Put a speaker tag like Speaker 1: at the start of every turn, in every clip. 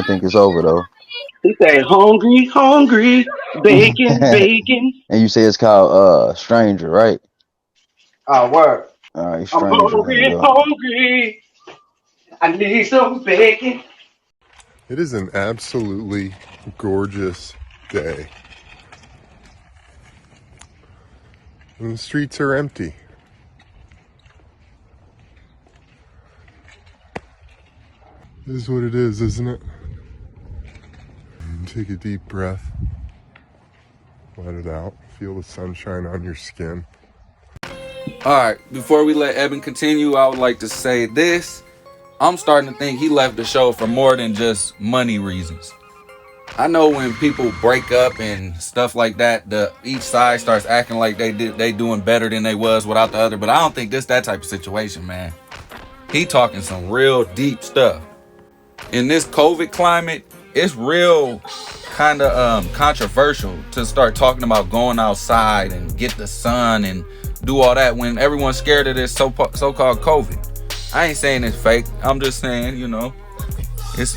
Speaker 1: think it's over though.
Speaker 2: He say, hungry, hungry, bacon,
Speaker 1: And
Speaker 2: bacon.
Speaker 1: you say it's called Stranger, right?
Speaker 2: Oh, word.
Speaker 1: All right,
Speaker 2: I'm
Speaker 1: Stranger. Let me
Speaker 2: hungry,
Speaker 1: go.
Speaker 2: hungry. I need some bacon.
Speaker 3: It is an absolutely gorgeous day. And the streets are empty. It is what it is, isn't it? And take a deep breath. Let it out. Feel the sunshine on your skin.
Speaker 4: Alright, before we let Eben continue, I would like to say this. I'm starting to think he left the show for more than just money reasons. I know when people break up and stuff like that, each side starts acting like they doing better than they was without the other. But I don't think this that type of situation, man. He talking some real deep stuff. In this COVID climate, it's real kind of controversial to start talking about going outside and get the sun and do all that when everyone's scared of this so-called COVID. I ain't saying it's fake. I'm just saying, it's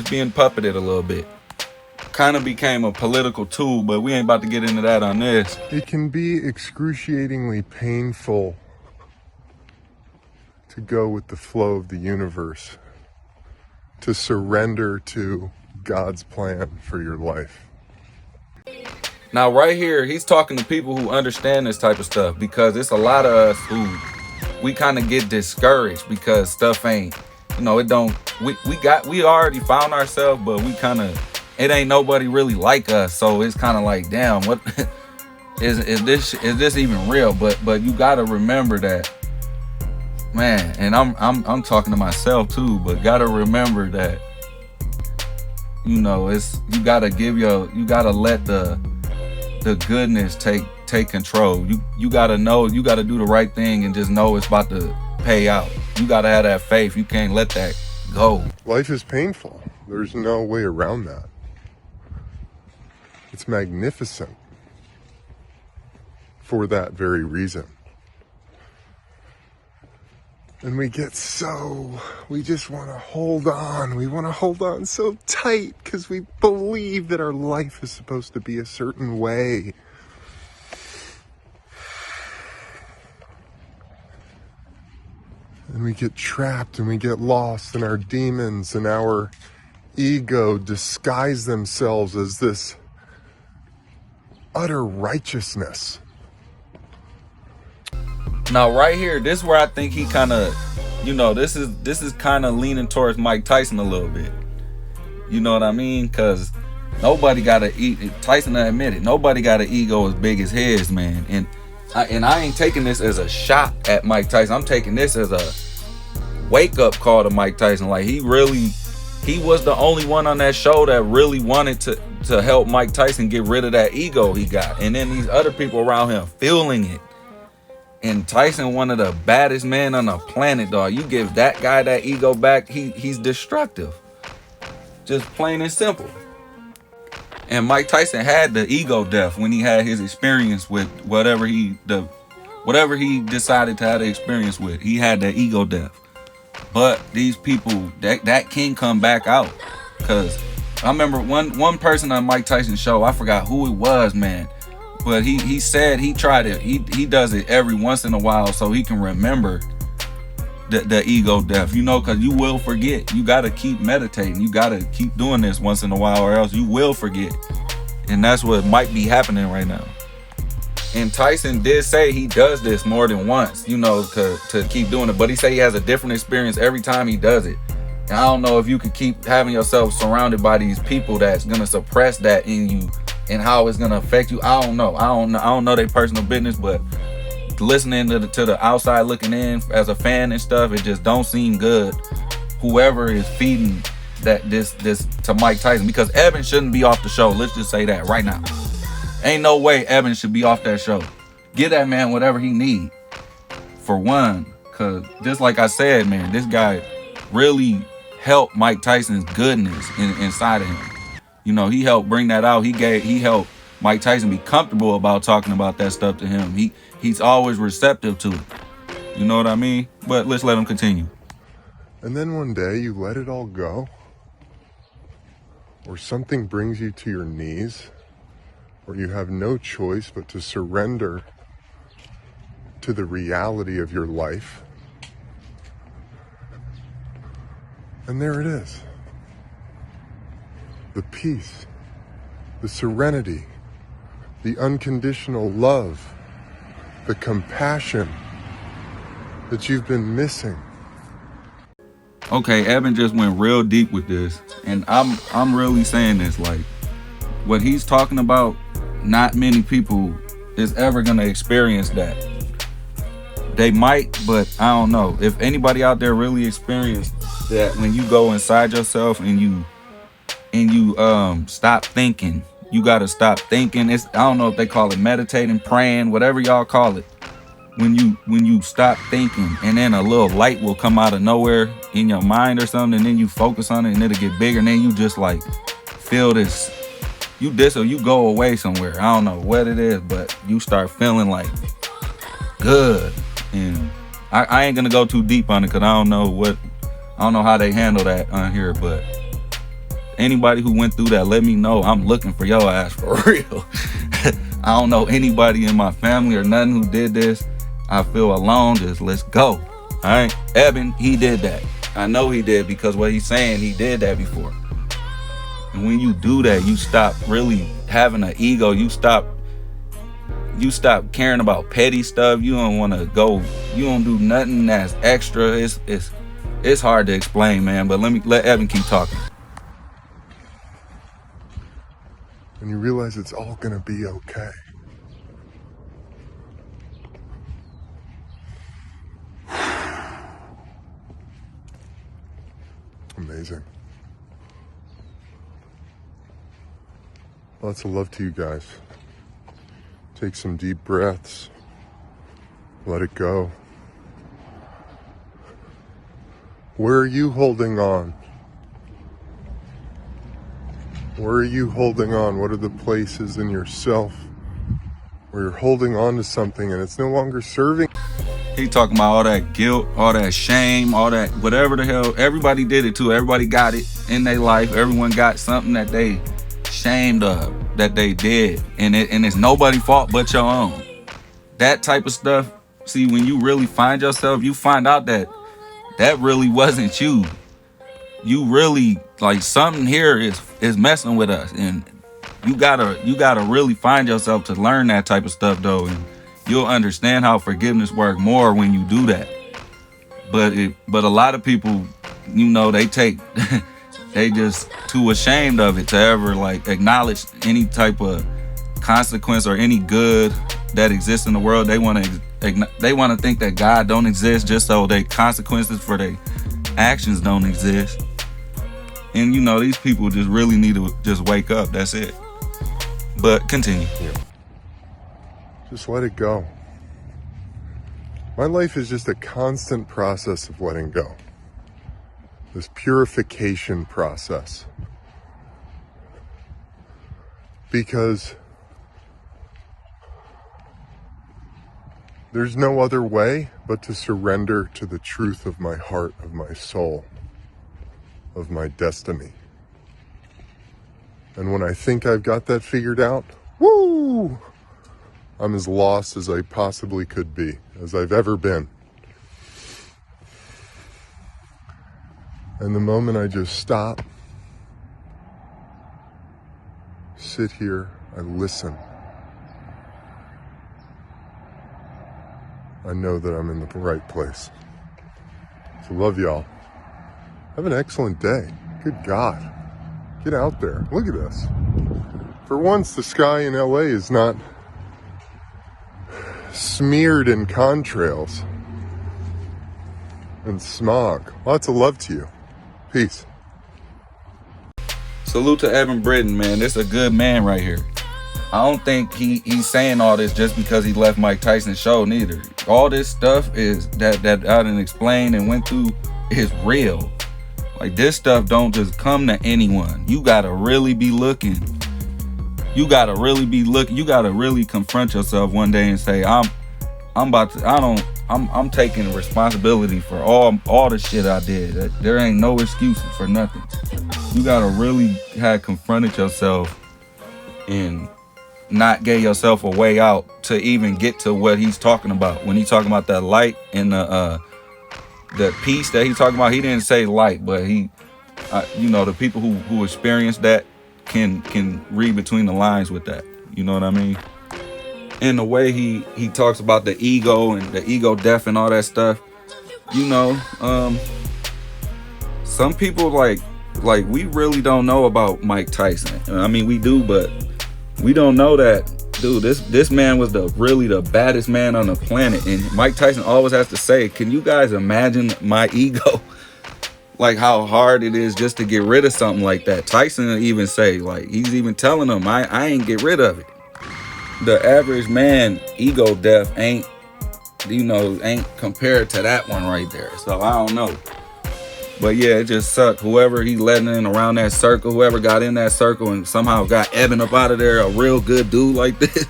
Speaker 4: being puppeted a little bit. Kind of became a political tool, but we ain't about to get into that on this.
Speaker 3: It can be excruciatingly painful to go with the flow of the universe, to surrender to God's plan for your life.
Speaker 4: Now, right here, he's talking to people who understand this type of stuff, because it's a lot of us who we kind of get discouraged because stuff ain't, it don't, we already found ourselves, but we kind of, it ain't nobody really like us. So it's kind of like, damn, what is this even real? But you got to remember that, man, and I'm talking to myself too, but got to remember that, it's, you got to let the goodness take control. You gotta know, you gotta do the right thing and just know it's about to pay out. You gotta have that faith. You can't let that go.
Speaker 3: Life is painful. There's no way around that. It's magnificent for that very reason. And we just want to hold on. We want to hold on so tight because we believe that our life is supposed to be a certain way. And we get trapped and we get lost, and our demons and our ego disguise themselves as this utter righteousness.
Speaker 4: Now, right here, this is where I think he kind of, this is kind of leaning towards Mike Tyson a little bit. You know what I mean? Because nobody got Tyson admitted, nobody got an ego as big as his, man. And I ain't taking this as a shot at Mike Tyson. I'm taking this as a wake-up call to Mike Tyson. Like, he was the only one on that show that really wanted to help Mike Tyson get rid of that ego he got. And then these other people around him feeling it. And Tyson, one of the baddest men on the planet, dog. You give that guy that ego back, he's destructive. Just plain and simple. And Mike Tyson had the ego death when he had his experience with whatever he decided to have the experience with. He had that ego death. But these people, that can come back out. Because I remember one person on Mike Tyson's show, I forgot who it was, man. But he said he tried it. He does it every once in a while so he can remember the ego death. Because you will forget. You got to keep meditating. You got to keep doing this once in a while, or else you will forget. And that's what might be happening right now. And Tyson did say he does this more than once, to keep doing it. But he said he has a different experience every time he does it. And I don't know if you could keep having yourself surrounded by these people that's going to suppress that in you and how it's going to affect you. I don't know their personal business, but listening to the outside looking in as a fan and stuff, it just don't seem good. Whoever is feeding this to Mike Tyson, because Eben shouldn't be off the show. Let's just say that right now. Ain't no way Eben should be off that show. Give that man whatever he need. For one, because just like I said, man, this guy really helped Mike Tyson's goodness inside of him. He helped bring that out. He helped Mike Tyson be comfortable about talking about that stuff to him. He's always receptive to it. You know what I mean? But let's let him continue.
Speaker 3: And then one day you let it all go. or something brings you to your knees, or you have no choice but to surrender to the reality of your life, and there it is. The peace, the serenity, the unconditional love, the compassion that you've been missing.
Speaker 4: Okay, Eben just went real deep with this, and I'm really saying this, like, what he's talking about, not many people is ever gonna experience that. They might, but I don't know. If anybody out there really experienced that, when you go inside yourself and you stop thinking, you gotta stop thinking. I don't know if they call it meditating, praying, whatever y'all call it. When you stop thinking, and then a little light will come out of nowhere in your mind or something, and then you focus on it and it'll get bigger, and then you just like feel this, or you go away somewhere. I don't know what it is, but you start feeling like good. And I ain't gonna go too deep on it because I don't know how they handle that on here, but anybody who went through that, let me know. I'm looking for your ass for real. I don't know anybody in my family or nothing who did this. I feel alone. Just let's go. All right. Eben, he did that. I know he did, because what he's saying, he did that before. And when you do that, you stop really having an ego. You stop caring about petty stuff. You don't want to go. You don't do nothing that's extra. It's hard to explain, man. But let Eben keep talking.
Speaker 3: And you realize it's all gonna be okay. Amazing. Lots of love to you guys. Take some deep breaths. Let it go. Where are you holding on? Where are you holding on? What are the places in yourself where you're holding on to something and it's no longer serving?
Speaker 4: He talking about all that guilt, all that shame, all that whatever the hell. Everybody did it too. Everybody got it in their life. Everyone got something that they shamed of, that they did, and it's nobody's fault but your own. That type of stuff. See, when you really find yourself, you find out that really wasn't you. You really, like, something here is messing with us, and you gotta really find yourself to learn that type of stuff though, and you'll understand how forgiveness works more when you do that. But a lot of people, they they just too ashamed of it to ever like acknowledge any type of consequence or any good that exists in the world. They want to think that God don't exist, just so their consequences for their actions don't exist. And these people just really need to just wake up. That's it. But continue.
Speaker 3: Yeah. Just let it go. My life is just a constant process of letting go. This purification process. Because there's no other way but to surrender to the truth of my heart, of my soul, of my destiny. And when I think I've got that figured out, woo! I'm as lost as I possibly could be, as I've ever been. And the moment I just stop, sit here, I listen, I know that I'm in the right place. So love y'all. Have an excellent day. Good God. Get out there. Look at this. For once, the sky in LA is not smeared in contrails and smog. Lots of love to you. Peace.
Speaker 4: Salute to Eben Britton, man. This is a good man right here. I don't think he's saying all this just because he left Mike Tyson's show neither. All this stuff is that I didn't explain and went through is real. Like, this stuff don't just come to anyone. You gotta really be looking. You gotta really confront yourself one day and say, I'm taking responsibility for all the shit I did. There ain't no excuses for nothing. You gotta really have confronted yourself and not gave yourself a way out to even get to what he's talking about. When he's talking about that light and the peace that he's talking about, he didn't say light, but he, you know, the people who experience that can read between the lines with that. You know what I mean? And the way he talks about the ego and the ego death and all that stuff, you know, some people like we really don't know about Mike Tyson. I mean, we do, but we don't know that, dude. This man was really the baddest man on the planet, and Mike Tyson always has to say, "Can you guys imagine my ego?" Like how hard it is just to get rid of something like that. Tyson even say, like, he's even telling them, I ain't get rid of it. The average man ego death ain't compared to that one right there. So I don't know. But yeah, it just sucked. Whoever he letting in around that circle, whoever got in that circle and somehow got Eben up out of there, a real good dude like this.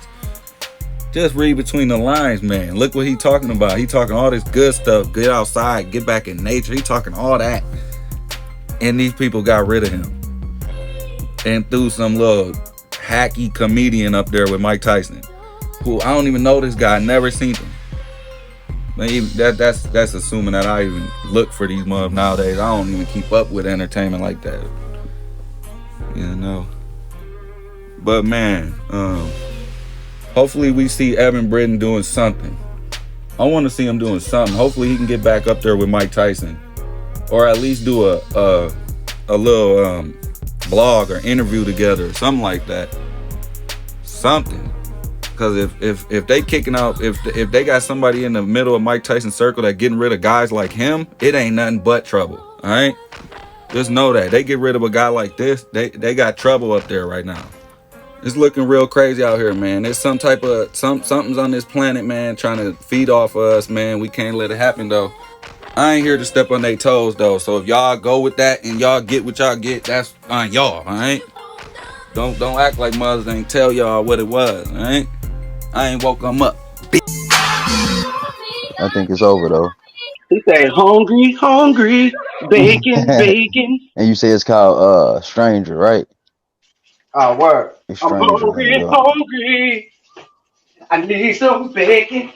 Speaker 4: Just read between the lines, man. Look what he talking about. He talking all this good stuff. Get outside, get back in nature. He talking all that. And these people got rid of him. And threw some little hacky comedian up there with Mike Tyson, who I don't even know this guy. Never seen him. That's assuming that I even look for these motherfuckers nowadays. I don't even keep up with entertainment like that. You know. But man, hopefully we see Eben Britton doing something. I want to see him doing something. Hopefully he can get back up there with Mike Tyson, or at least do a little blog or interview together, or something like that. Something. Because if they kicking out, if they got somebody in the middle of Mike Tyson's circle that getting rid of guys like him, it ain't nothing but trouble. All right, just know that they get rid of a guy like this, they got trouble up there right now. It's looking real crazy out here, man. There's some type of something's on this planet, man, trying to feed off of us, man. We can't let it happen though. I ain't here to step on their toes though. So if y'all go with that and y'all get what y'all get, that's on y'all. All right. Don't act like mothers ain't tell y'all what it was. All right. I ain't woke them up.
Speaker 1: I think it's over though.
Speaker 2: He say, hungry, hungry, bacon,
Speaker 1: And
Speaker 2: bacon.
Speaker 1: you say it's called Stranger, right?
Speaker 2: Oh, word.
Speaker 1: It's
Speaker 2: I'm
Speaker 1: Stranger. There you
Speaker 2: hungry,
Speaker 1: go.
Speaker 2: hungry. I need some bacon.